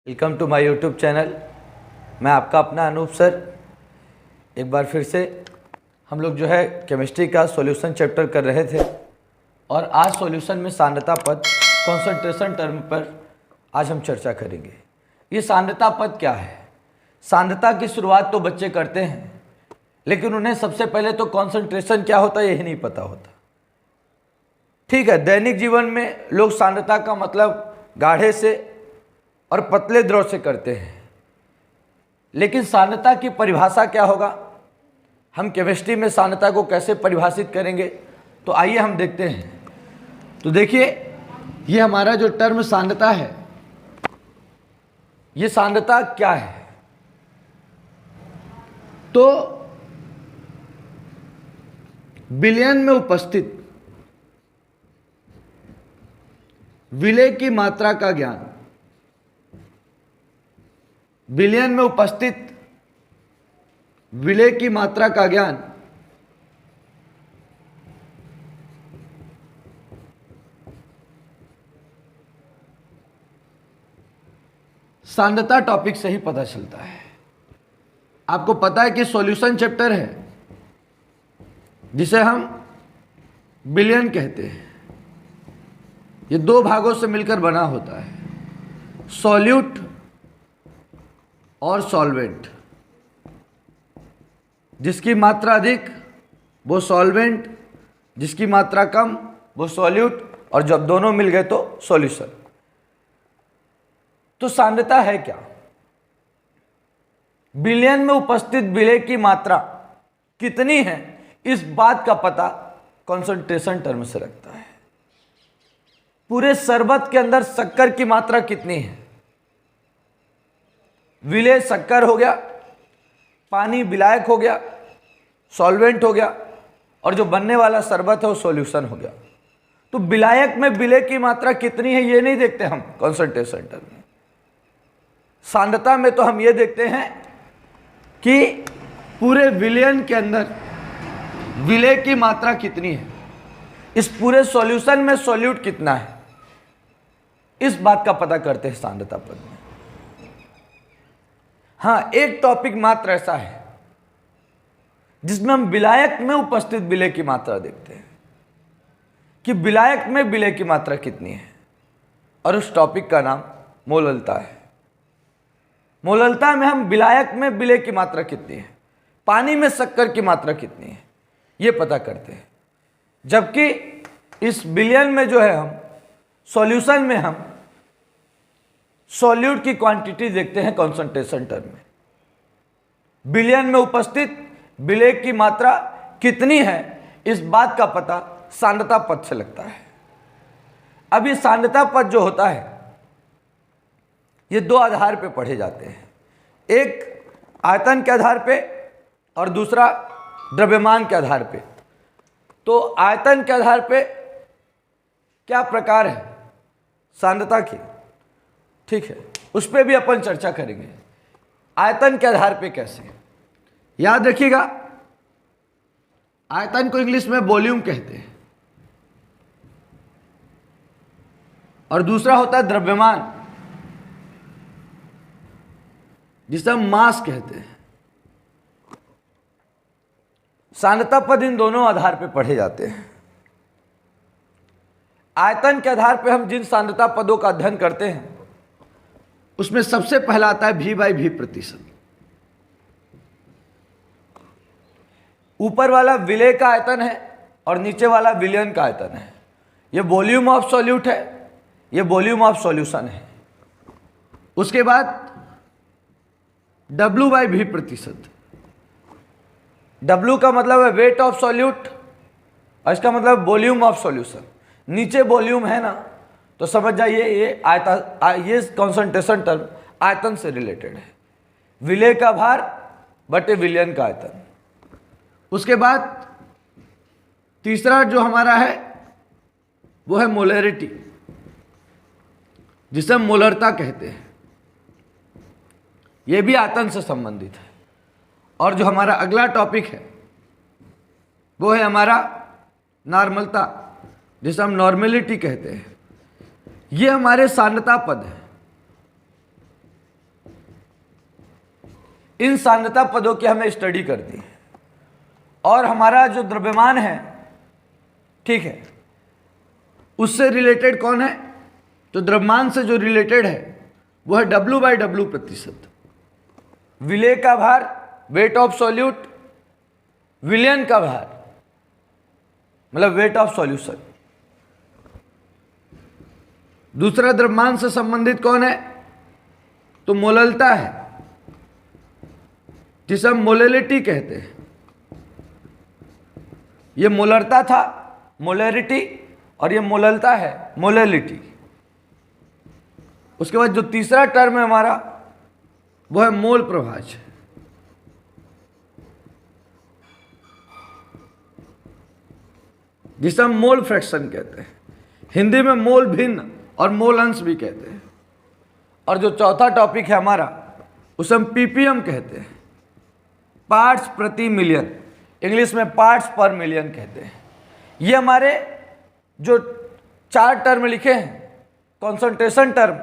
Welcome to my YouTube channel. मैं आपका अपना अनूप सर। एक बार फिर से हम लोग जो है केमिस्ट्री का सॉल्यूशन चैप्टर कर रहे थे और आज सॉल्यूशन में सांद्रता पद कॉन्सेंट्रेशन टर्म पर आज हम चर्चा करेंगे। ये सांद्रता पद क्या है? सांद्रता की शुरुआत तो बच्चे करते हैं, लेकिन उन्हें सबसे पहले तो कॉन्सेंट्रेशन क्या होता है यही नहीं पता होता। ठीक है, दैनिक जीवन में लोग सांद्रता का मतलब गाढ़े से और पतले द्रव से करते हैं, लेकिन सांद्रता की परिभाषा क्या होगा, हम केमिस्ट्री में सांद्रता को कैसे परिभाषित करेंगे, तो आइए हम देखते हैं। तो देखिए, ये हमारा जो टर्म सांद्रता है, ये सांद्रता क्या है? तो बिलियन में उपस्थित विलेय की मात्रा का ज्ञान, बिलियन में उपस्थित विलेय की मात्रा का ज्ञान सांद्रता टॉपिक से ही पता चलता है। आपको पता है कि सॉल्यूशन चैप्टर है जिसे हम बिलियन कहते हैं। ये दो भागों से मिलकर बना होता है, सॉल्यूट और सॉल्वेंट। जिसकी मात्रा अधिक वो सॉल्वेंट, जिसकी मात्रा कम वो सॉल्यूट, और जब दोनों मिल गए तो सॉल्यूशन। तो सांद्रता है क्या? बिलियन में उपस्थित विलेय की मात्रा कितनी है, इस बात का पता कॉन्सेंट्रेशन टर्म से लगता है। पूरे शरबत के अंदर शक्कर की मात्रा कितनी है? विलेय शक्कर हो गया, पानी विलायक हो गया, सॉल्वेंट हो गया, और जो बनने वाला शरबत है वो सॉल्यूशन हो गया। तो विलायक में विलेय की मात्रा कितनी है ये नहीं देखते हम कॉन्सेंट्रेशन टर्म में। सांद्रता में तो हम ये देखते हैं कि पूरे विलयन के अंदर विलेय की मात्रा कितनी है, इस पूरे सॉल्यूशन में सॉल्यूट कितना है, इस बात का पता करते हैं सांद्रता पद में। हाँ, एक टॉपिक मात्र ऐसा है जिसमें हम विलायक में उपस्थित विलेय की मात्रा देखते हैं कि विलायक में विलेय की मात्रा कितनी है, और उस टॉपिक का नाम मोललता है। मोललता में हम विलायक में विलेय की मात्रा कितनी है, पानी में शक्कर की मात्रा कितनी है, ये पता करते हैं। जबकि इस बिलियन में जो है हम सॉल्यूशन में हम सॉल्यूट की क्वांटिटी देखते हैं कॉन्सेंट्रेशन टर्म में। बिलियन में उपस्थित विलेय की मात्रा कितनी है, इस बात का पता सांद्रता पद से लगता है। अब ये सांद्रता पद जो होता है ये दो आधार पे पढ़े जाते हैं, एक आयतन के आधार पे और दूसरा द्रव्यमान के आधार पे। तो आयतन के आधार पे क्या प्रकार है सांद्रता की, ठीक है, उस पर भी अपन चर्चा करेंगे। आयतन के आधार पे कैसे, याद रखिएगा, आयतन को इंग्लिश में वॉल्यूम कहते हैं, और दूसरा होता है द्रव्यमान जिसे हम मास कहते हैं। सांद्रता पद इन दोनों आधार पे पढ़े जाते हैं। आयतन के आधार पे हम जिन सांद्रता पदों का अध्ययन करते हैं उसमें सबसे पहला आता है V/V प्रतिशत। ऊपर वाला विलेय का आयतन है और नीचे वाला विलयन का आयतन है। ये वॉल्यूम ऑफ सॉल्यूट है, ये वॉल्यूम ऑफ सॉल्यूशन है। उसके बाद W/V प्रतिशत। W का मतलब है वेट ऑफ सॉल्यूट और इसका मतलब वॉल्यूम ऑफ सॉल्यूशन। नीचे वॉल्यूम है ना, तो समझ जाइए ये कॉन्सेंट्रेशन टर्म आयतन से रिलेटेड है। विलेय का भार बटे विलयन का आयतन। उसके बाद तीसरा जो हमारा है वो है मोलरिटी, जिसे हम मोलरता कहते हैं। यह भी आयतन से संबंधित है। और जो हमारा अगला टॉपिक है वो है हमारा नॉर्मलता, जिसे हम नॉर्मेलिटी कहते हैं। ये हमारे सांद्रता पद है। इन सांद्रता पदों की हमने स्टडी कर दी और हमारा जो द्रव्यमान है, ठीक है, उससे रिलेटेड कौन है? तो द्रव्यमान से जो रिलेटेड है वो है W/W प्रतिशत। विलेय का भार, वेट ऑफ सॉल्यूट, विलयन का भार मतलब वेट ऑफ सॉल्यूशन। दूसरा द्रव्यमान से संबंधित कौन है? तो मोललता है, जिसे हम मोलेलिटी कहते हैं। ये मोलरता था, मोलरिटी, और ये मोललता है, मोलेलिटी। उसके बाद जो तीसरा टर्म है हमारा वो है मोल प्रभाज। जिसे हम मोल फ्रैक्शन कहते हैं, हिंदी में मोल भिन्न और मोल अंश भी कहते हैं। और जो चौथा टॉपिक है हमारा उसे हम पीपीएम कहते हैं, पार्ट्स प्रति मिलियन, इंग्लिश में पार्ट्स पर मिलियन कहते हैं। ये हमारे जो 4 टर्म लिखे हैं, कॉन्सेंट्रेशन टर्म,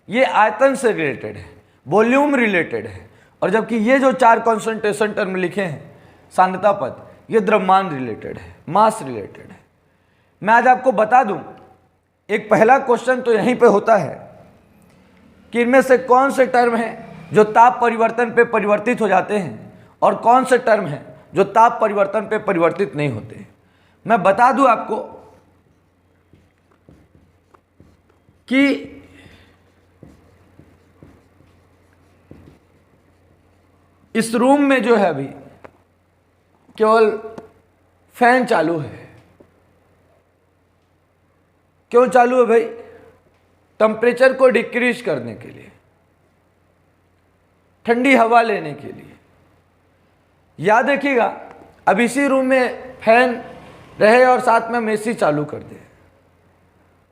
ये आयतन से रिलेटेड है, वॉल्यूम रिलेटेड है, और जबकि ये जो 4 कॉन्सेंट्रेशन टर्म लिखे हैं, सांद्रता पद, ये द्रव्यमान रिलेटेड है, मास रिलेटेड है। मैं आज आपको बता दूं, एक पहला क्वेश्चन तो यहीं पे होता है कि इनमें से कौन से टर्म हैं जो ताप परिवर्तन पे परिवर्तित हो जाते हैं और कौन से टर्म हैं जो ताप परिवर्तन पे परिवर्तित नहीं होते। मैं बता दूं आपको कि इस रूम में जो है अभी केवल फैन चालू है। क्यों चालू है भाई? टेम्परेचर को डिक्रीज करने के लिए, ठंडी हवा लेने के लिए। याद रखिएगा, अब इसी रूम में फैन रहे और साथ में हम एसी चालू कर दें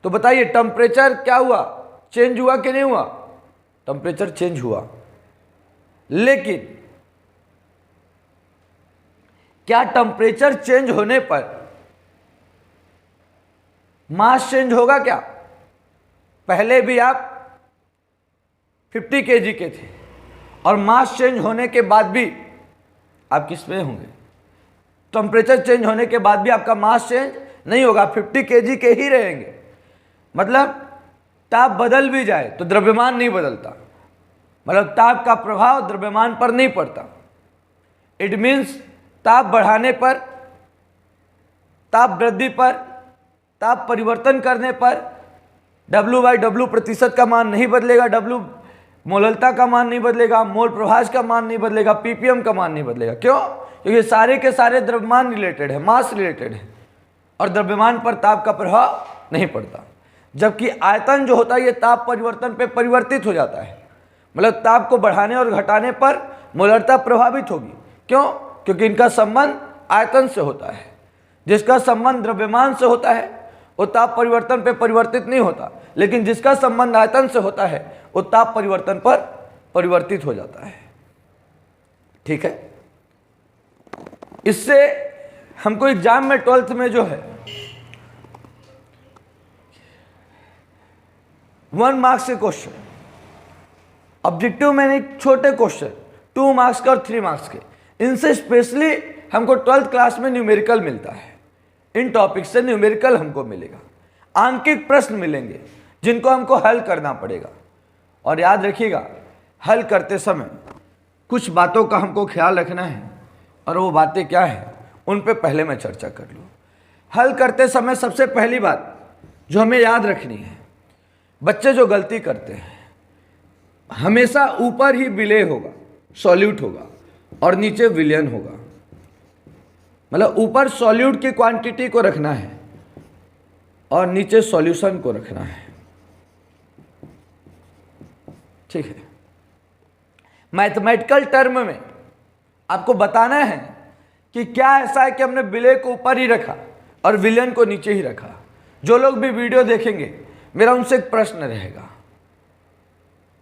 तो बताइए टेम्परेचर क्या हुआ? चेंज हुआ कि नहीं हुआ? टेम्परेचर चेंज हुआ। लेकिन क्या टेम्परेचर चेंज होने पर मास चेंज होगा क्या? पहले भी आप 50 kg के थे और मास चेंज होने के बाद भी आप किस में होंगे? टेम्परेचर चेंज होने के बाद भी आपका मास चेंज नहीं होगा, 50 kg के ही रहेंगे। मतलब ताप बदल भी जाए तो द्रव्यमान नहीं बदलता, मतलब ताप का प्रभाव द्रव्यमान पर नहीं पड़ता। इट मीन्स ताप बढ़ाने पर, ताप वृद्धि पर, ताप परिवर्तन करने पर W/W प्रतिशत का मान नहीं बदलेगा, W मोललता का मान नहीं बदलेगा, मोल प्रभाज का मान नहीं बदलेगा, पीपीएम का मान नहीं बदलेगा। क्यों? क्योंकि सारे के सारे द्रव्यमान रिलेटेड है, मास रिलेटेड है, और द्रव्यमान पर ताप का प्रभाव नहीं पड़ता। जबकि आयतन जो होता है ये ताप परिवर्तन पे परिवर्तित हो जाता है, मतलब ताप को बढ़ाने और घटाने पर मोलरता प्रभावित होगी। क्यों? क्योंकि इनका संबंध आयतन से होता है। जिसका संबंध द्रव्यमान से होता है वो ताप परिवर्तन पे परिवर्तित नहीं होता, लेकिन जिसका संबंध आयतन से होता है वो ताप परिवर्तन पर परिवर्तित हो जाता है। ठीक है, इससे हमको एग्जाम में 12th में जो है 1 मार्क्स के क्वेश्चन, ऑब्जेक्टिव में नहीं, छोटे क्वेश्चन 2 मार्क्स के और 3 मार्क्स के, इनसे स्पेशली हमको 12th क्लास में न्यूमेरिकल मिलता है। इन टॉपिक से न्यूमेरिकल हमको मिलेगा, आंकिक प्रश्न मिलेंगे जिनको हमको हल करना पड़ेगा। और याद रखिएगा, हल करते समय कुछ बातों का हमको ख्याल रखना है, और वो बातें क्या हैं उन पे पहले मैं चर्चा कर लूँ। हल करते समय सबसे पहली बात जो हमें याद रखनी है, बच्चे जो गलती करते हैं, हमेशा ऊपर ही विलेय होगा, सॉल्यूट होगा, और नीचे विलयन होगा। मतलब ऊपर सॉल्यूट की क्वांटिटी को रखना है और नीचे सॉल्यूशन को रखना है। ठीक है, मैथमेटिकल टर्म में आपको बताना है कि क्या ऐसा है कि हमने विलेय को ऊपर ही रखा और विलयन को नीचे ही रखा। जो लोग भी वीडियो देखेंगे, मेरा उनसे एक प्रश्न रहेगा,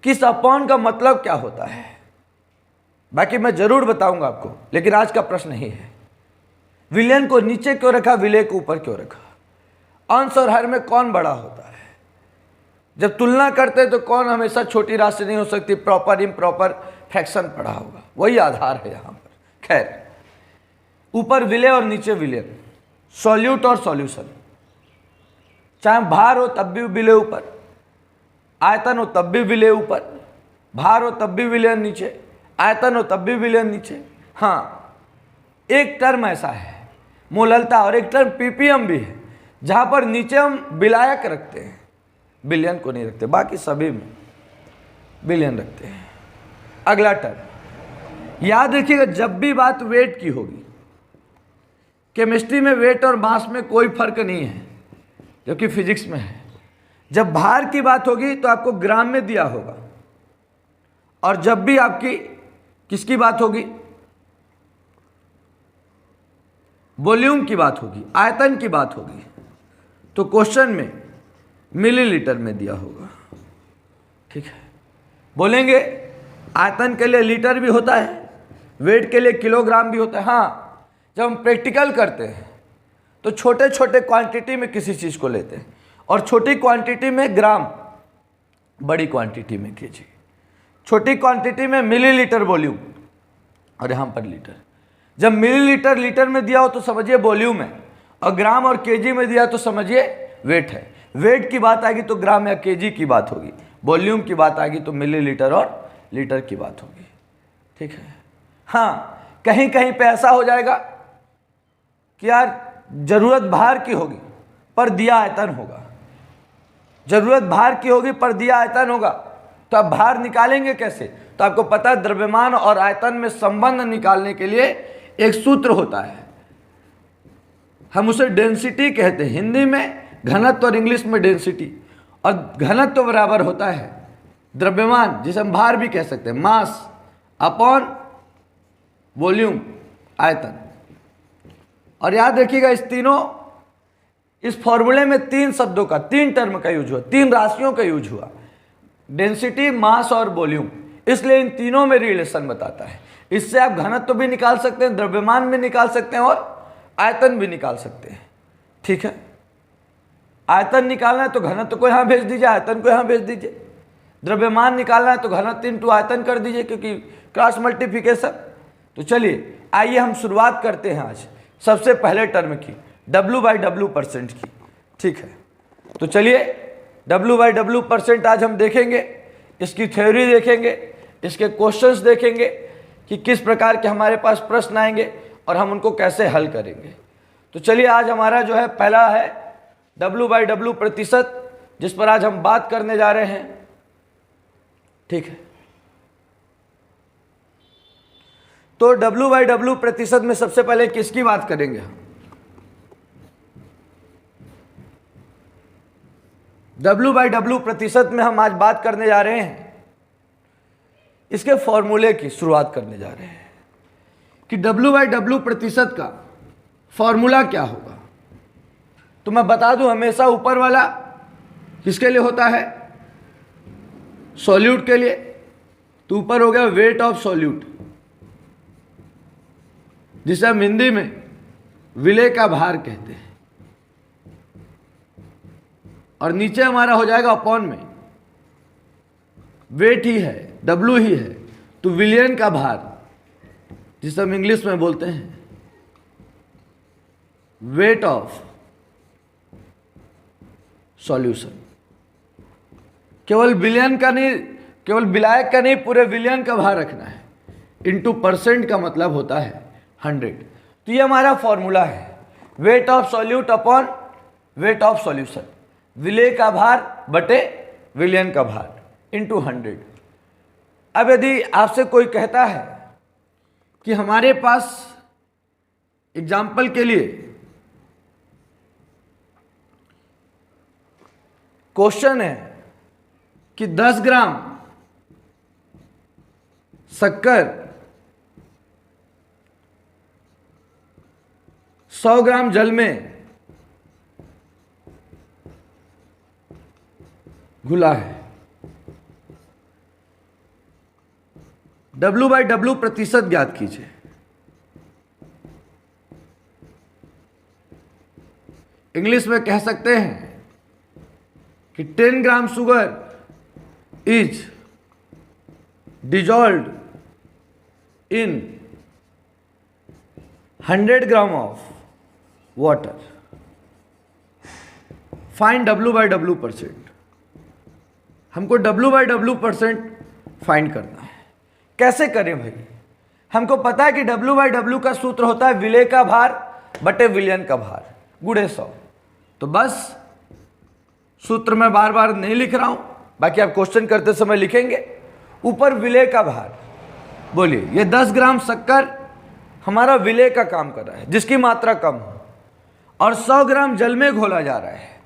किस अपॉन का मतलब क्या होता है? बाकी मैं जरूर बताऊंगा आपको, लेकिन आज का प्रश्न यही है, विलयन को नीचे क्यों रखा, विलेय को ऊपर क्यों रखा? अंश और हर में कौन बड़ा होता है? जब तुलना करते हैं तो कौन हमेशा छोटी राशि नहीं हो सकती, प्रॉपर इम्प्रॉपर फ्रैक्शन पढ़ा होगा, वही आधार है यहाँ पर। खैर, ऊपर विलय और नीचे विलयन, सॉल्यूट और सॉल्यूशन, चाहे भार हो तब भी विलय ऊपर, आयतन हो तब भी विलय ऊपर, भार हो तब भी विलयन नीचे, आयतन हो तब भी विलयन नीचे। हाँ, एक टर्म ऐसा है मोललता, और एक टर्म पीपीएम भी है, जहाँ पर नीचे हम विलायक रखते हैं, बिलियन को नहीं रखते, बाकी सभी में बिलियन रखते हैं। अगला टर्म याद रखिएगा, जब भी बात वेट की होगी, केमिस्ट्री में वेट और मास में कोई फर्क नहीं है, जबकि फिजिक्स में है। जब भार की बात होगी तो आपको ग्राम में दिया होगा, और जब भी आपकी किसकी बात होगी, वॉल्यूम की बात होगी, आयतन की बात होगी, तो क्वेश्चन में मिलीलीटर में दिया होगा। ठीक है, बोलेंगे आयतन के लिए लीटर भी होता है, वेट के लिए किलोग्राम भी होता है। हाँ, जब हम प्रैक्टिकल करते हैं तो छोटे छोटे क्वांटिटी में किसी चीज़ को लेते हैं, और छोटी क्वांटिटी में ग्राम, बड़ी क्वांटिटी में केजी, छोटी क्वांटिटी में मिलीलीटर वॉल्यूम, और यहाँ पर लीटर। जब मिलीलीटर लीटर में दिया हो तो समझिए वॉल्यूम है, और ग्राम और केजी में दिया तो समझिए वेट है। वेट की बात आएगी तो ग्राम या केजी की बात होगी, वॉल्यूम की बात आएगी तो मिलीलीटर और लीटर की बात होगी। ठीक है। हाँ, कहीं कहीं पे ऐसा हो जाएगा कि यार जरूरत भार की होगी पर दिया आयतन होगा, जरूरत भार की होगी पर दिया आयतन होगा, तो आप भार निकालेंगे कैसे? तो आपको पता है द्रव्यमान और आयतन में संबंध निकालने के लिए एक सूत्र होता है, हम उसे डेंसिटी कहते हैं। हिंदी में घनत्व और इंग्लिश में डेंसिटी। और घनत्व बराबर होता है द्रव्यमान, जिसे हम भार भी कह सकते हैं, मास अपॉन वॉल्यूम, आयतन। और याद रखिएगा इस फॉर्मूले में तीन शब्दों का, तीन टर्म का यूज हुआ, तीन राशियों का यूज हुआ, डेंसिटी, मास और वॉल्यूम। इसलिए इन तीनों में रिलेशन बताता है। इससे आप घनत्व भी निकाल सकते हैं, द्रव्यमान भी निकाल सकते हैं और आयतन भी निकाल सकते हैं। ठीक है, आयतन निकालना है तो घनत्व को यहाँ भेज दीजिए, आयतन को यहाँ भेज दीजिए। द्रव्यमान निकालना है तो घनत्व इंटू आयतन कर दीजिए, क्योंकि क्रॉस मल्टीप्लिकेशन। तो चलिए आइए हम शुरुआत करते हैं आज सबसे पहले टर्म की, W/W% की। ठीक है, तो चलिए W/W% आज हम देखेंगे, इसकी थ्योरी देखेंगे, इसके क्वेश्चंस देखेंगे कि किस प्रकार के हमारे पास प्रश्न आएंगे और हम उनको कैसे हल करेंगे। तो चलिए आज हमारा जो है पहला है W/W%, जिस पर आज हम बात करने जा रहे हैं। ठीक है, तो W/W% में सबसे पहले किसकी बात करेंगे हम? W/W% में हम आज बात करने जा रहे हैं इसके फॉर्मूले की शुरुआत करने जा रहे हैं कि W/W% का फॉर्मूला क्या होगा। तो मैं बता दूं, हमेशा ऊपर वाला किसके लिए होता है? सॉल्यूट के लिए। तो ऊपर हो गया वेट ऑफ सॉल्यूट, जिसे हम हिंदी में विलय का भार कहते हैं, और नीचे हमारा हो जाएगा अपॉन में, वेट ही है, W ही है, तो विलयन का भार, जिसे हम इंग्लिश में बोलते हैं वेट ऑफ सॉल्यूशन। केवल विलयन का नहीं, केवल विलायक का नहीं, पूरे विलयन का भार रखना है। इंटू परसेंट का मतलब होता है 100। तो ये हमारा फॉर्मूला है, weight of solute upon weight of solution, विलय का भार बटे विलयन का भार इंटू 100। अब यदि आपसे कोई कहता है कि हमारे पास एग्जाम्पल के लिए क्वेश्चन है कि 10 ग्राम शक्कर 100 ग्राम जल में घुला है, W/W% ज्ञात कीजिए। इंग्लिश में कह सकते हैं कि 10 gram sugar is dissolved in 100 gram of water, find W/W%। हमको W/W% फाइंड करना है। कैसे करें भाई? हमको पता है कि W/W का सूत्र होता है विलेय का भार बटे विलयन का भार गुणे 100। तो बस सूत्र मैं बार बार नहीं लिख रहा हूं, बाकी आप क्वेश्चन करते समय लिखेंगे। ऊपर विलेय का भार, बोलिए ये 10 ग्राम शक्कर हमारा विलेय का काम कर रहा है जिसकी मात्रा कम हो, और 100 ग्राम जल में घोला जा रहा है।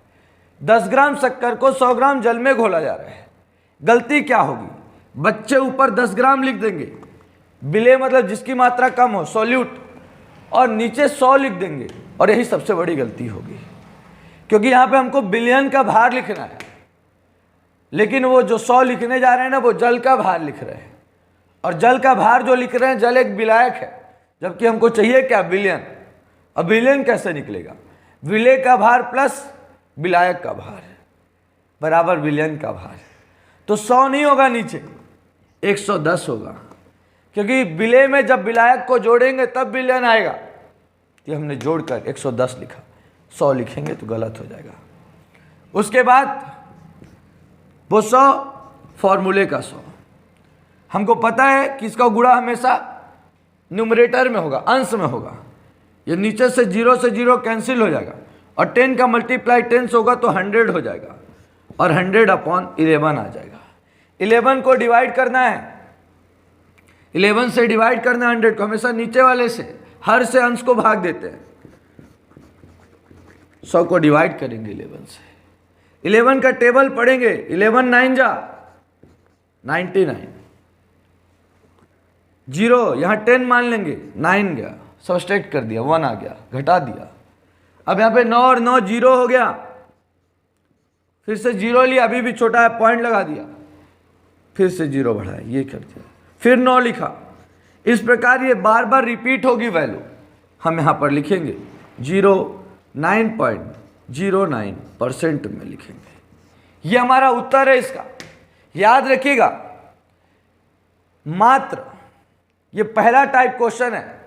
10 ग्राम शक्कर को 100 ग्राम जल में घोला जा रहा है। गलती क्या होगी? बच्चे ऊपर 10 ग्राम लिख देंगे, विलेय मतलब जिसकी मात्रा कम हो, सॉल्यूट, और नीचे 100 लिख देंगे, और यही सबसे बड़ी गलती होगी, क्योंकि यहां पे हमको विलयन का भार लिखना है, लेकिन वो जो 100 लिखने जा रहे हैं ना, वो जल का भार लिख रहे हैं। और जल का भार जो लिख रहे हैं, जल एक विलायक है, जबकि हमको चाहिए क्या? विलयन। अब विलयन कैसे निकलेगा? विलेय का भार प्लस विलायक का भार बराबर विलयन का भार। तो 100 नहीं होगा, नीचे 110 होगा, क्योंकि विलेय में जब विलायक को जोड़ेंगे तब विलयन आएगा। ये हमने जोड़कर 110 लिखा, 100 लिखेंगे तो गलत हो जाएगा। उसके बाद वो 100 फॉर्मूले का 100, हमको पता है कि इसका गुणा हमेशा न्यूमरेटर में होगा, अंश में होगा। ये नीचे से 0 से 0 कैंसिल हो जाएगा, और 10 का मल्टीप्लाई 10 से होगा तो 100 हो जाएगा, और 100/11 आ जाएगा। 11 को डिवाइड करना है, 11 से डिवाइड करना है 100 को, हमेशा नीचे वाले से, हर से अंश को भाग देते हैं। 100 को डिवाइड करेंगे 11 से, 11 का टेबल पढ़ेंगे, 11 9 जा 99, 0 यहाँ 10 मान लेंगे, 9 गया, सब्सट्रैक्ट कर दिया, 1 आ गया, घटा दिया। अब यहाँ पे 9 और 9 0 हो गया, फिर से 0 लिया, अभी भी छोटा है, पॉइंट लगा दिया, फिर से 0 बढ़ाया, ये कर दिया, फिर 9 लिखा। इस प्रकार ये बार बार रिपीट होगी वैल्यू। हम यहाँ पर लिखेंगे 09.09% में लिखेंगे। ये हमारा उत्तर है इसका, याद रखिएगा। मात्र ये पहला टाइप क्वेश्चन है,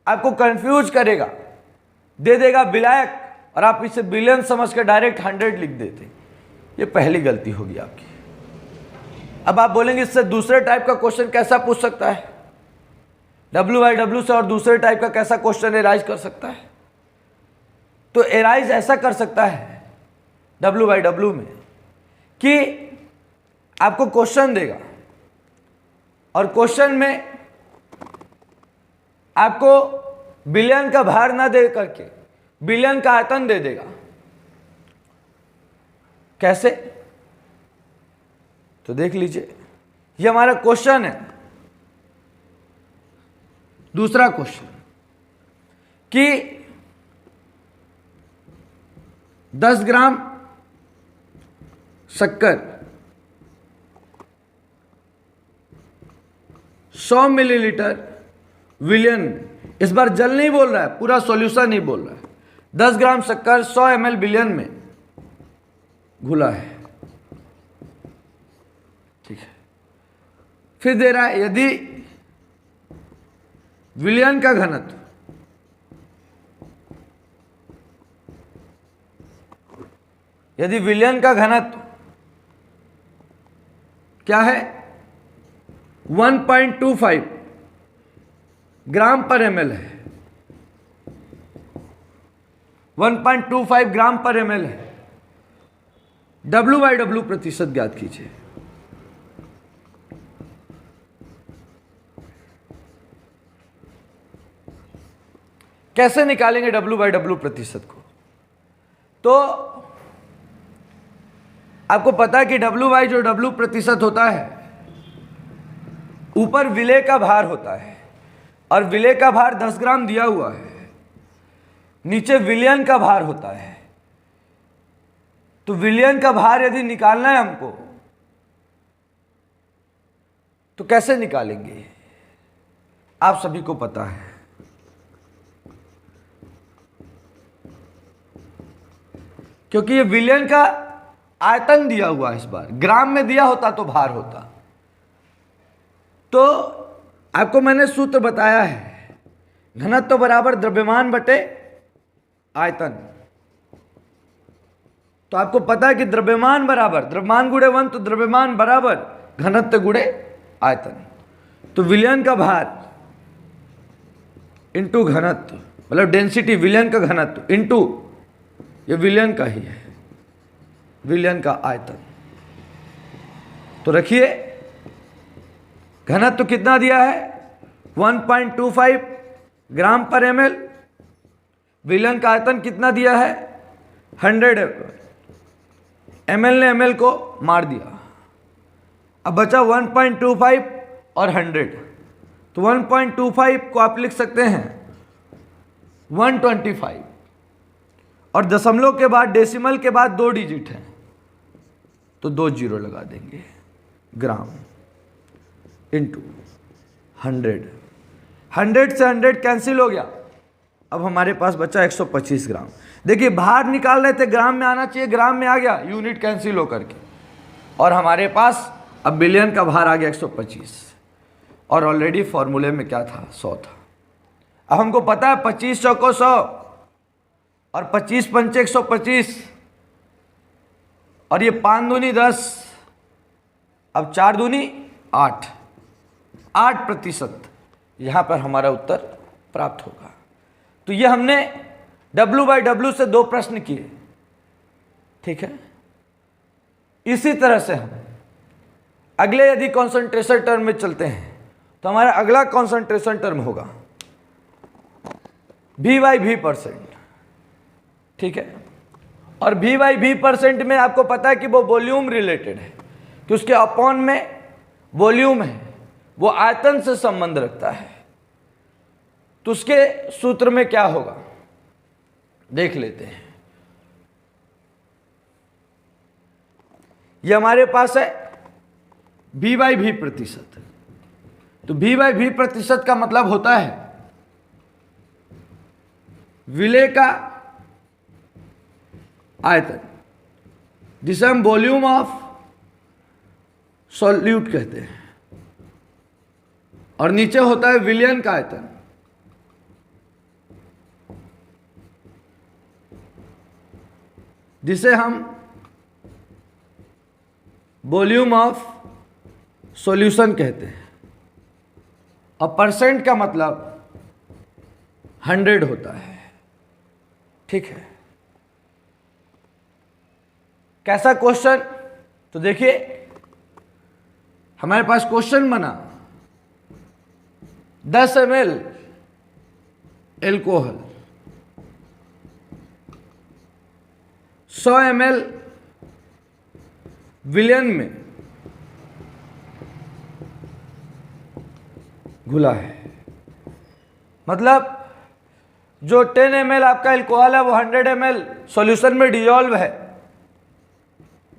आपको कंफ्यूज करेगा, दे देगा विलायक और आप इसे बिलियन समझ कर डायरेक्ट 100 लिख देते। ये पहली गलती होगी आपकी। अब आप बोलेंगे इससे दूसरे टाइप का क्वेश्चन कैसा पूछ सकता है? W/W से और दूसरे टाइप का कैसा क्वेश्चन एराइज कर सकता है? तो एराइज ऐसा कर सकता है W/W में कि आपको क्वेश्चन देगा, और क्वेश्चन में आपको बिलियन का भार ना दे करके बिलियन का आयतन दे देगा। कैसे? तो देख लीजिए, ये हमारा क्वेश्चन है। दूसरा क्वेश्चन कि 10 ग्राम शक्कर 100 मिलीलीटर विलयन, इस बार जल नहीं बोल रहा है, पूरा सॉल्यूशन नहीं बोल रहा है, 10 ग्राम शक्कर 100 ml विलयन में घुला है, ठीक है। फिर दे रहा है यदि विलयन का घनत्व क्या है 1.25 ग्राम पर ml है, 1.25 ग्राम पर ml है। W/W प्रतिशत ज्ञात कीजिए। कैसे निकालेंगे W/W प्रतिशत को? तो आपको पता है कि W प्रतिशत होता है, ऊपर विलेय का भार होता है, और विलेय का भार 10 ग्राम दिया हुआ है, नीचे विलयन का भार होता है। तो विलयन का भार यदि निकालना है हमको, तो कैसे निकालेंगे? आप सभी को पता है, क्योंकि ये विलयन का आयतन दिया हुआ है, इस बार ग्राम में दिया होता तो भार होता। तो आपको मैंने सूत्र बताया है, घनत्व बराबर द्रव्यमान बटे आयतन। तो आपको पता है कि द्रव्यमान बराबर द्रव्यमान गुणे 1, तो द्रव्यमान बराबर घनत्व गुणे आयतन। तो विलयन का भार इंटू घनत्व, मतलब डेंसिटी विलयन का घनत्व इंटू, ये विलयन का ही है, विलयन का आयतन। तो रखिए घनत्व कितना दिया है 1.25 ग्राम पर ml, विलयन का आयतन कितना दिया है 100 ml ने ml को मार दिया। अब बचा 1.25 और 100, तो 1.25 को आप लिख सकते हैं 125, और दशमलव के बाद डेसिमल के बाद 2 डिजिट हैं तो 2 जीरो लगा देंगे, ग्राम इंटू 100। 100 से 100 कैंसिल हो गया, अब हमारे पास बचा 125 ग्राम। देखिए बाहर निकाल रहे थे ग्राम में आना चाहिए, ग्राम में आ गया, यूनिट कैंसिल होकर के, और हमारे पास अब बिलियन का भार आ गया 125, और ऑलरेडी फॉर्मूले में क्या था 100 था। अब हमको पता है 25 चौको 100 और 25 पंचे 125, और ये 5 दूनी 10, अब 4 दूनी 8, 8% यहाँ पर हमारा उत्तर प्राप्त होगा। तो ये हमने W/W से 2 प्रश्न किए, ठीक है। इसी तरह से हम अगले यदि कॉन्सेंट्रेशन टर्म में चलते हैं तो हमारा अगला कॉन्सेंट्रेशन टर्म होगा V/V%, ठीक है। और V/V% में आपको पता है कि वो वॉल्यूम रिलेटेड है, कि उसके अपॉन में वॉल्यूम है, वो आयतन से संबंध रखता है। तो उसके सूत्र में क्या होगा देख लेते हैं। ये हमारे पास है V/V%। तो V/V% का मतलब होता है विलेय का आयतन, जिसे हम वॉल्यूम ऑफ सॉल्यूट कहते हैं, और नीचे होता है विलयन का आयतन, जिसे हम वॉल्यूम ऑफ सॉल्यूशन कहते हैं। और परसेंट का मतलब 100 होता है, ठीक है। कैसा क्वेश्चन, तो देखिए हमारे पास क्वेश्चन बना 10 ml एल्कोहल, 100 ml विलयन में घुला है। मतलब जो 10 ml आपका एल्कोहल है वो 100 ml सॉल्यूशन में डिजॉल्व है।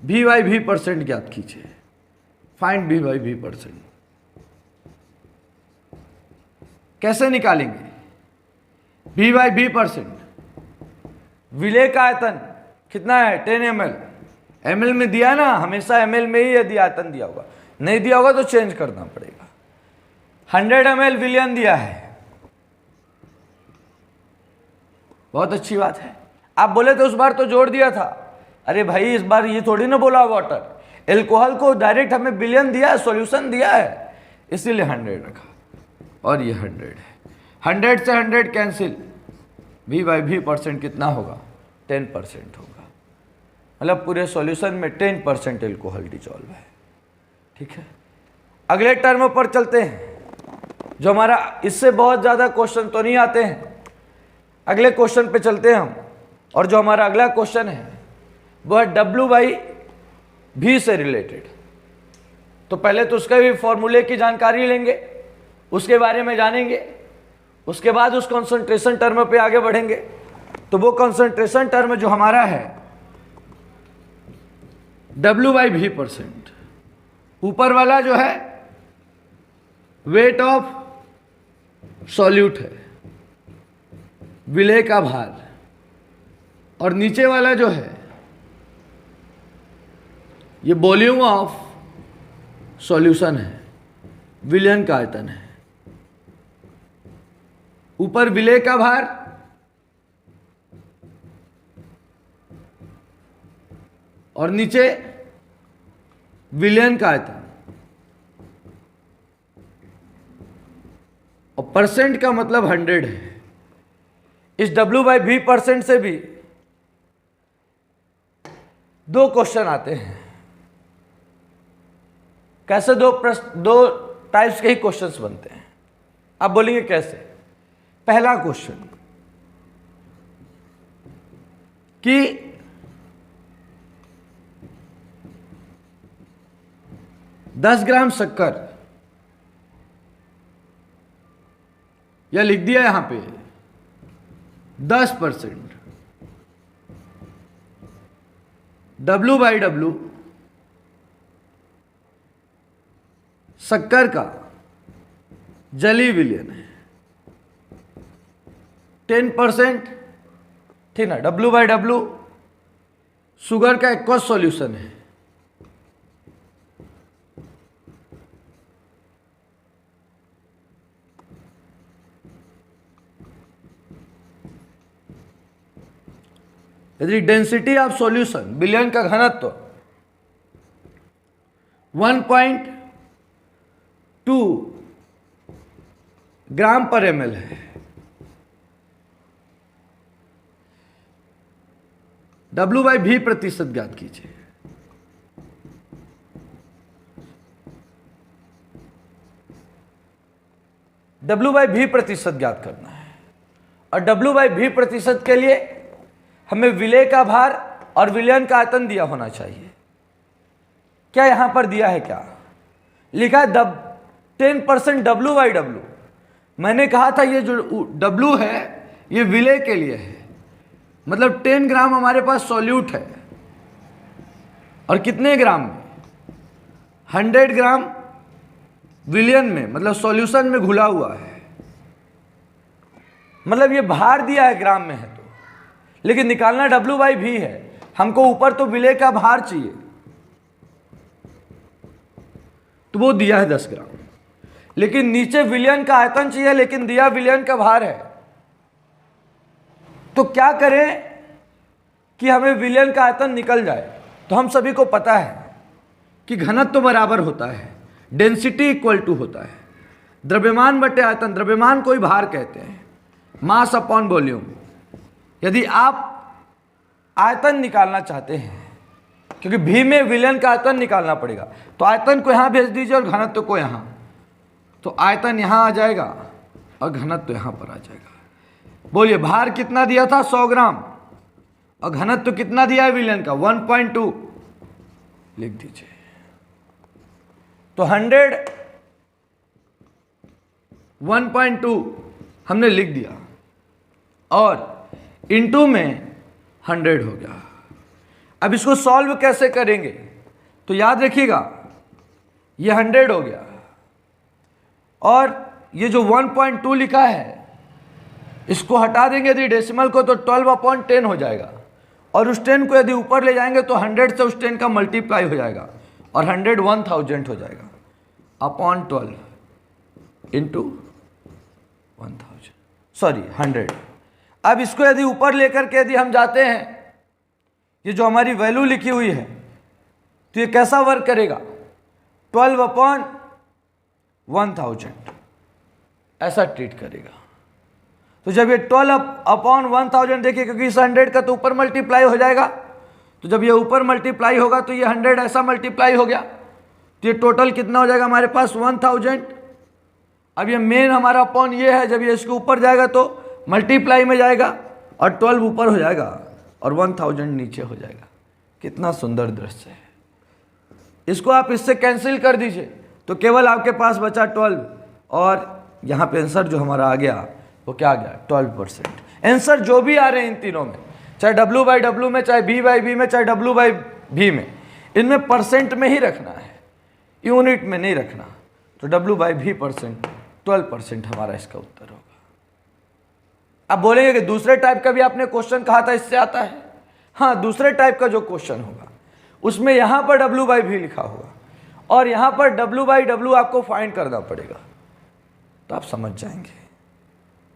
V/V% ज्ञात कीजिए, फाइंड V/V%। कैसे निकालेंगे V/V%? विलेय का आयतन कितना है 10 ml, ml में दिया है ना, हमेशा ml में ही यदि आयतन दिया होगा, नहीं दिया होगा तो चेंज करना पड़ेगा। 100 ml विलयन दिया है, बहुत अच्छी बात है। आप बोले तो उस बार तो जोड़ दिया था, अरे भाई इस बार ये थोड़ी ना बोला वाटर, एल्कोहल को डायरेक्ट हमें विलयन दिया है, सॉल्यूशन दिया है, इसीलिए 100 रखा, और ये 100 है। 100 से 100 कैंसिल, V/V% कितना होगा 10% होगा, मतलब पूरे सॉल्यूशन में 10% एल्कोहल डिजॉल्व है, ठीक है। अगले टर्म पर चलते हैं, जो हमारा इससे बहुत ज़्यादा क्वेश्चन तो नहीं आते हैं, अगले क्वेश्चन पे चलते हैं हम। और जो हमारा अगला क्वेश्चन है वो है W/V से रिलेटेड। तो पहले तो उसके भी फॉर्मूले की जानकारी लेंगे, उसके बारे में जानेंगे, उसके बाद उस कॉन्सेंट्रेशन टर्म पे आगे बढ़ेंगे। तो वो कॉन्सेंट्रेशन टर्म जो हमारा है W/V%, ऊपर वाला जो है वेट ऑफ सॉल्यूट है, विलेय का भार, और नीचे वाला जो है ये वॉल्यूम ऑफ सॉल्यूशन है, विलयन का आयतन है। ऊपर विलेय का भार, और नीचे विलयन का आयतन। और परसेंट का मतलब 100 है। इस W/V% से भी दो क्वेश्चन आते हैं। कैसे? दो टाइप्स के ही क्वेश्चंस बनते हैं। आप बोलेंगे कैसे? पहला क्वेश्चन कि 10 ग्राम शक्कर, या लिख दिया यहां पे 10% W/W शक्कर का जलीय विलयन है। 10%, ठीक ना, W/W शुगर का एक्वस सॉल्यूशन है। यदि डेंसिटी ऑफ सॉल्यूशन, विलयन का घनत्व 1.2 ग्राम पर ml है, W/V प्रतिशत ज्ञात कीजिए। W/V प्रतिशत ज्ञात करना है, और W/V प्रतिशत के लिए हमें विलेय का भार और विलयन का आयतन दिया होना चाहिए। क्या यहां पर दिया है? क्या लिखा है? 10% W/W। मैंने कहा था ये जो W है ये विलेय के लिए है, मतलब 10 ग्राम हमारे पास सॉल्यूट है, और कितने ग्राम में? 100 ग्राम विलयन में, मतलब सॉल्यूशन में घुला हुआ है। मतलब ये भार दिया है ग्राम में है तो, लेकिन निकालना W/V है। हमको ऊपर तो विलेय का भार चाहिए, तो वो दिया है 10 ग्राम, लेकिन नीचे विलयन का आयतन चाहिए, लेकिन दिया विलयन का भार है। तो क्या करें कि हमें विलयन का आयतन निकल जाए? तो हम सभी को पता है कि घनत्व तो बराबर होता है, डेंसिटी इक्वल टू होता है द्रव्यमान बटे आयतन। द्रव्यमान को ही भार कहते हैं, मास अपॉन वॉल्यूम। यदि आप आयतन निकालना चाहते हैं, क्योंकि भी में विलयन का आयतन निकालना पड़ेगा, तो आयतन को यहां भेज दीजिए और घनत्व को यहां। तो आयतन यहां आ जाएगा और घनत्व यहां पर आ जाएगा। बोलिए, भार कितना दिया था? 100 ग्राम, और घनत्व कितना दिया है विलयन का? 1.2 लिख दीजिए। तो 100 1.2 हमने लिख दिया, और इनटू में 100 हो गया। अब इसको सॉल्व कैसे करेंगे? तो याद रखिएगा, ये 100 हो गया, और ये जो 1.2 लिखा है इसको हटा देंगे यदि डेसिमल को, तो 12/10 हो जाएगा, और उस 10 को यदि ऊपर ले जाएंगे तो 100 से उस 10 का मल्टीप्लाई हो जाएगा, और 100 1000 हो जाएगा, अपॉन 12 इंटू 1000, सॉरी 100। अब इसको यदि ऊपर लेकर के यदि हम जाते हैं, ये जो हमारी वैल्यू लिखी हुई है, तो ये कैसा वर्क करेगा? 12/1000 ऐसा ट्रीट करेगा। तो जब ये 12/1000 देखिए, क्योंकि इस 100 का तो ऊपर मल्टीप्लाई हो जाएगा, तो जब ये ऊपर मल्टीप्लाई होगा तो ये 100 ऐसा मल्टीप्लाई हो गया, तो ये टोटल कितना हो जाएगा हमारे पास? 1000। अब ये मेन हमारा अपॉन ये है, जब ये इसके ऊपर जाएगा तो मल्टीप्लाई में जाएगा, और 12 ऊपर हो जाएगा और 1000 नीचे हो जाएगा। कितना सुंदर दृश्य है। इसको आप इससे कैंसिल कर दीजिए, तो केवल आपके पास बचा 12, और यहाँ पे आंसर जो हमारा आ गया वो क्या आ गया? 12%। आंसर जो भी आ रहे हैं इन तीनों में, चाहे W/W में, चाहे V/V में, चाहे W/V में, इनमें परसेंट में ही रखना है, यूनिट में नहीं रखना। तो W/V% 12% हमारा इसका उत्तर होगा। अब बोलेंगे कि दूसरे टाइप का भी आपने क्वेश्चन कहा था इससे आता है। हाँ, दूसरे टाइप का जो क्वेश्चन होगा उसमें यहाँ पर W/V लिखा होगा और यहाँ पर W/W आपको फाइंड करना पड़ेगा, तो आप समझ जाएंगे।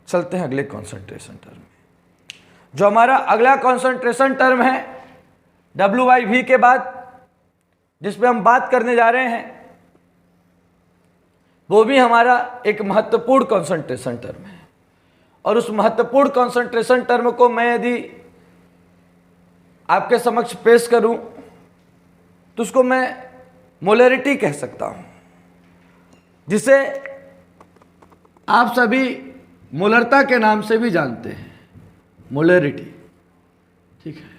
चलते हैं अगले कॉन्सेंट्रेशन टर्म में। जो हमारा अगला कॉन्सेंट्रेशन टर्म है W/V के बाद, जिस पे हम बात करने जा रहे हैं, वो भी हमारा एक महत्वपूर्ण कॉन्सेंट्रेशन टर्म है। और उस महत्वपूर्ण कॉन्सेंट्रेशन टर्म को मैं यदि आपके समक्ष पेश करूं तो उसको मैं मोलरिटी कह सकता हूं, जिसे आप सभी मोलरता के नाम से भी जानते हैं, मोलरिटी। ठीक है,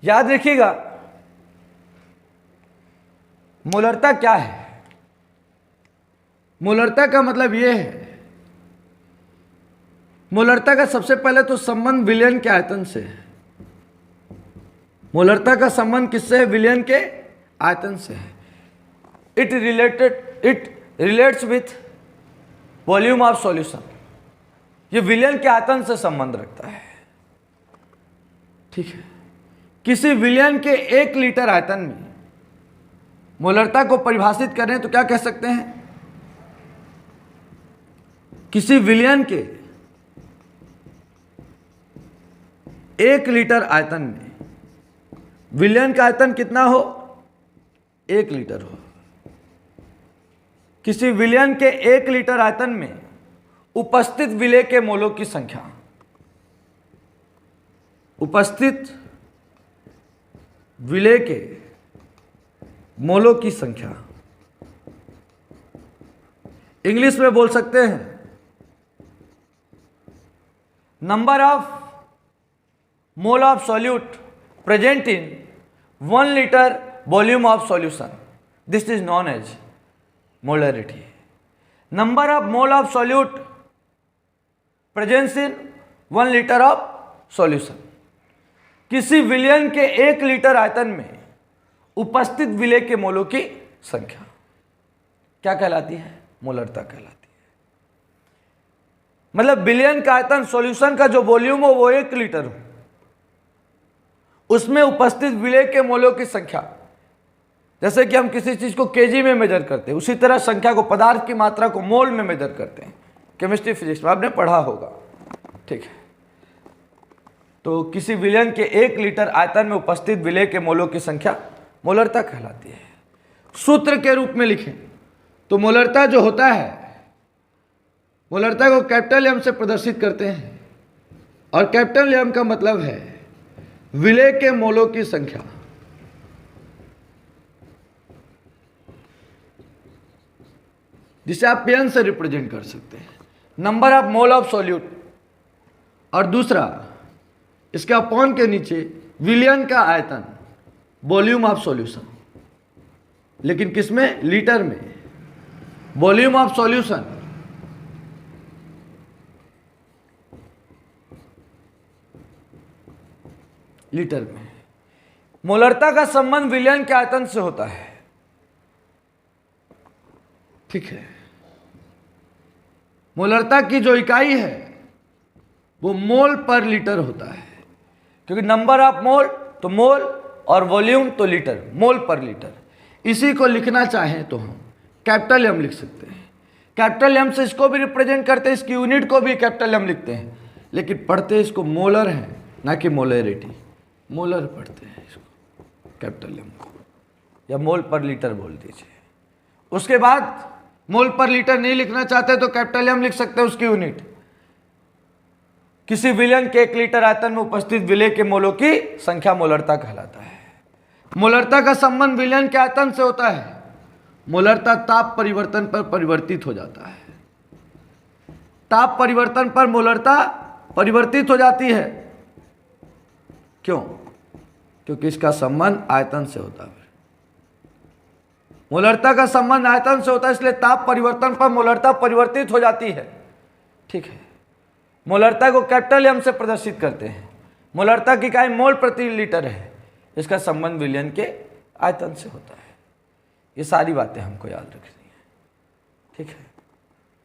याद रखिएगा मोलरता क्या है। मोलरता का मतलब यह है, मोलरता का सबसे पहले तो संबंध विलयन के आयतन से है। मोलरता का संबंध किससे है? विलयन के आयतन से है। It relates with volume of solution. ये विलयन के आयतन से संबंध रखता है। ठीक है, किसी विलयन के 1 लीटर आयतन में मोलरता को परिभाषित करें तो क्या कह सकते हैं? किसी विलयन के 1 लीटर आयतन में, विलयन का आयतन कितना हो? 1 लीटर हो। किसी विलयन के 1 लीटर आयतन में उपस्थित विलेय के मोलों की संख्या, उपस्थित विलेय के मोलों की संख्या, इंग्लिश में बोल सकते हैं number of mole of solute present in 1 litre volume of solution. This is known as molarity. Number of mole of solute presence in 1 litre of solution. किसी विलयन के 1 लीटर आयतन में उपस्थित विलेय के मोलों की संख्या क्या कहलाती है? मोलरता कहलाती है। मतलब विलयन का आयतन, सॉल्यूशन का जो वॉल्यूम हो वो 1 लीटर हो, उसमें उपस्थित विलेय के मोलों की संख्या, जैसे कि हम किसी चीज को केजी में मेजर करते हैं, उसी तरह संख्या को, पदार्थ की मात्रा को मोल में मेजर करते हैं। केमिस्ट्री फिजिक्स में आपने पढ़ा होगा। ठीक है, तो किसी विलयन के 1 लीटर आयतन में उपस्थित विलेय के मोलों की संख्या मोलरता कहलाती है। सूत्र के रूप में लिखें तो मोलरता जो होता है, मोलरता को कैपिटल एम से प्रदर्शित करते हैं, और कैपिटल एम का मतलब है विलेय के मोलों की संख्या। जिसे आप पेन से रिप्रेजेंट कर सकते हैं, number of mole of solute, और दूसरा इसके अपॉन के नीचे विलयन का आयतन, वॉल्यूम ऑफ सॉल्यूशन। लेकिन किसमें? लीटर में। वॉल्यूम ऑफ सॉल्यूशन लीटर में। मोलरता का संबंध विलयन के आयतन से होता है। ठीक है, मोलरता की जो इकाई है वो मोल पर लीटर होता है, क्योंकि नंबर ऑफ मोल तो मोल और वॉल्यूम तो लीटर, मोल पर लीटर। इसी को लिखना चाहें तो हम कैपिटल एम लिख सकते हैं। कैपिटल एम से इसको भी रिप्रेजेंट करते हैं, इसकी यूनिट को भी कैपिटल एम लिखते हैं, लेकिन पढ़ते इसको मोलर है, ना कि मोलरिटी। मोलर पढ़ते हैं इसको, कैपिटल एम को, या मोल पर लीटर बोल दीजिए। उसके बाद मोल पर लीटर नहीं लिखना चाहते तो कैपिटल एम लिख सकते हैं, उसकी यूनिट। किसी विलयन के 1 लीटर आयतन में उपस्थित विलेय के मोलों की संख्या मोलरता कहलाता है। मोलरता का संबंध विलयन के आयतन से होता है। मोलरता ताप परिवर्तन पर परिवर्तित हो जाता है। ताप परिवर्तन पर मोलरता परिवर्तित हो जाती है। क्यों? क्योंकि इसका संबंध आयतन से होता है। मोलरता का संबंध आयतन से होता है, इसलिए ताप परिवर्तन पर मोलरता परिवर्तित हो जाती है। ठीक है, मोलरता को कैपिटल एम से प्रदर्शित करते हैं। मोलरता की इकाई मोल प्रति लीटर है, इसका संबंध विलयन के आयतन से होता है। ये सारी बातें हमको याद रखनी है। ठीक है,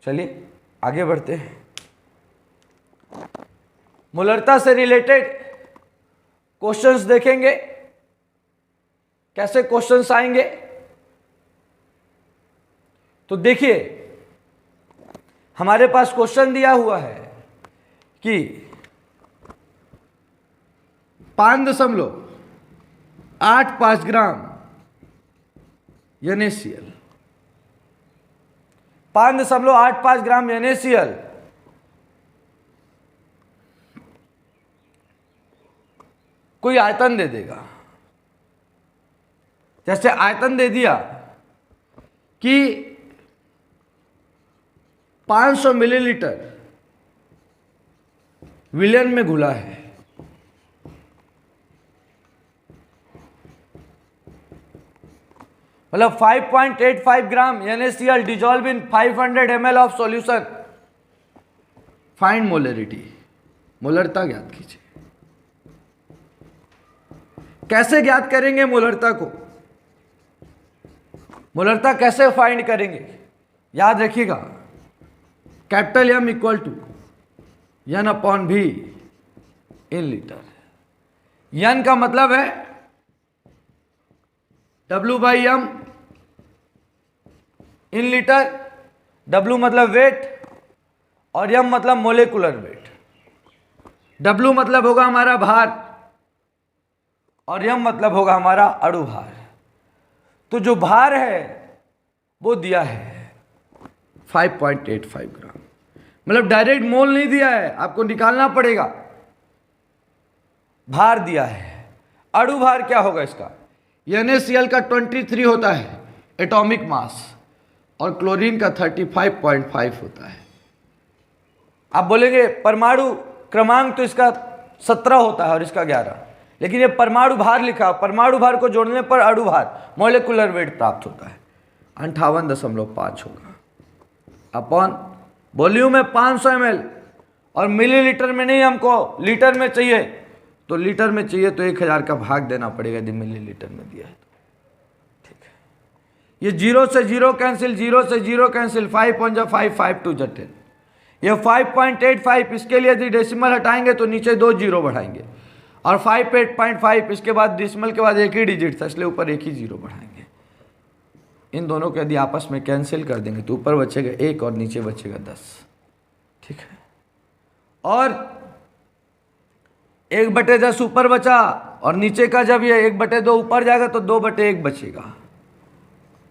चलिए आगे बढ़ते हैं। मोलरता से रिलेटेड क्वेश्चंस देखेंगे, कैसे क्वेश्चंस आएंगे। तो देखिए हमारे पास क्वेश्चन दिया हुआ है कि 5.85 ग्राम NaCl, 5.85 ग्राम NaCl कोई आयतन दे देगा। जैसे आयतन दे दिया कि 500 मिलीलीटर विलयन में घुला है, मतलब 5.85 gram NaCl dissolve in 500 ml of solution. Find molarity, मोलरता ज्ञात कीजिए। कैसे ज्ञात करेंगे मोलरता को? मोलरता कैसे फाइंड करेंगे? याद रखिएगा, capital M equal to N/V in litre. N का मतलब है W/M इन लीटर, W मतलब वेट और M मतलब मोलेकुलर वेट। W मतलब होगा हमारा भार और M मतलब होगा हमारा अणु भार। तो जो भार है वो दिया है 5.85 ग्राम, मतलब डायरेक्ट मोल नहीं दिया है, आपको निकालना पड़ेगा। भार दिया है। अणु भार क्या होगा इसका? NaCl का 23 होता है एटॉमिक मास और क्लोरीन का 35.5 होता है। आप बोलेंगे परमाणु क्रमांक तो इसका 17 होता है और इसका 11, लेकिन ये परमाणु भार लिखा, परमाणु भार को जोड़ने पर अणु भार मॉलिक्यूलर वेट प्राप्त होता है 58.5 होगा अपॉन वॉल्यूम है 500 ml और मिलीलीटर में नहीं, हमको लीटर में चाहिए। तो लीटर में चाहिए तो 1000 का भाग देना पड़ेगा यदि मिलीलीटर में दिया है तो। ठीक है, ये 0 से 0 कैंसिल, 0 से 0 कैंसिल, 5 1 जा 5, 5 2 जा 10। ये 5.85, इसके लिए यदि डेसिमल हटाएंगे तो नीचे 2 जीरो बढ़ाएंगे और 5.85 इसके बाद डेसिमल के बाद एक ही डिजिट था इसलिए ऊपर एक ही जीरो बढ़ाएंगे। इन दोनों को यदि आपस में कैंसिल कर देंगे तो ऊपर बचेगा 1 और नीचे बचेगा 10। ठीक है, और 1/10 ऊपर बचा और नीचे का जब ये 1/2 ऊपर जाएगा तो 2/1 बचेगा।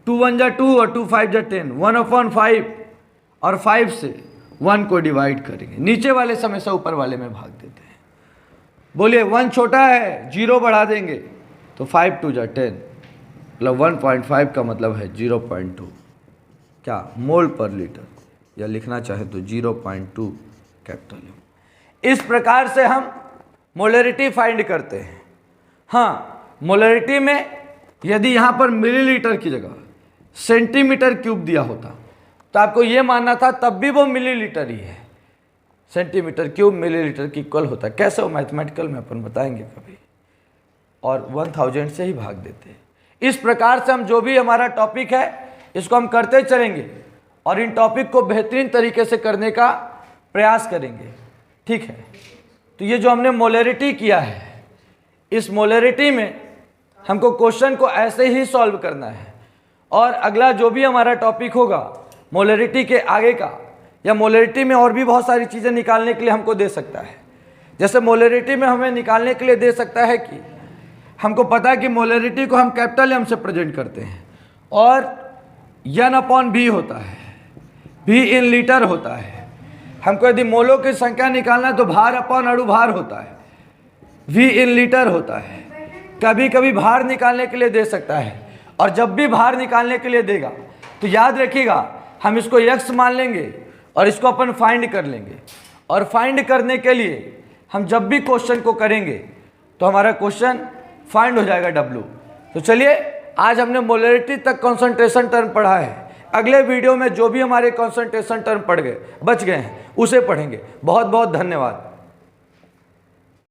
2 1 जा 2 और 2 5 जा 10, 1/5 और 5 से 1 को डिवाइड करेंगे, नीचे वाले से हमेशा ऊपर वाले में भाग देते हैं। बोलिए 1 छोटा है, 0 बढ़ा देंगे तो 5 2 जा 10, मतलब 1.5 का मतलब है 0.2 क्या मोल पर लीटर, या लिखना चाहे तो 0.2 कैपिटल M। इस प्रकार से हम मोलरिटी फाइंड करते हैं। हाँ, मोलरिटी में यदि यहाँ पर मिलीलीटर की जगह सेंटीमीटर क्यूब दिया होता तो आपको ये मानना था, तब भी वो मिलीलीटर ही है। सेंटीमीटर क्यूब मिलीलीटर की इक्वल होता है। कैसे वो मैथमेटिकल में अपन बताएंगे कभी, और 1000 से ही भाग देते हैं। इस प्रकार से हम जो भी हमारा टॉपिक है इसको हम करते चलेंगे और इन टॉपिक को बेहतरीन तरीके से करने का प्रयास करेंगे। ठीक है, तो ये जो हमने मोलरिटी किया है, इस मोलरिटी में हमको क्वेश्चन को ऐसे ही सॉल्व करना है और अगला जो भी हमारा टॉपिक होगा मोलरिटी के आगे का, या मोलरिटी में और भी बहुत सारी चीज़ें निकालने के लिए हमको दे सकता है। जैसे मोलरिटी में हमें निकालने के लिए दे सकता है कि हमको पता है कि मोलरिटी को हम कैपिटल M से प्रेजेंट करते हैं और N/V होता है, V इन लीटर होता है। हमको यदि मोलों की संख्या निकालना है तो भार अपॉन अणु भार होता है, V इन लीटर होता है। कभी कभी भार निकालने के लिए दे सकता है, और जब भी भार निकालने के लिए देगा तो याद रखिएगा हम इसको x मान लेंगे और इसको अपन फाइंड कर लेंगे। और फाइंड करने के लिए हम जब भी क्वेश्चन को करेंगे तो हमारा क्वेश्चन फाइंड हो जाएगा W। तो चलिए, आज हमने मोलरिटी तक कॉन्सेंट्रेशन टर्म पढ़ा है। अगले वीडियो में जो भी हमारे कॉन्सेंट्रेशन टर्म बच गए हैं उसे पढ़ेंगे। बहुत बहुत धन्यवाद।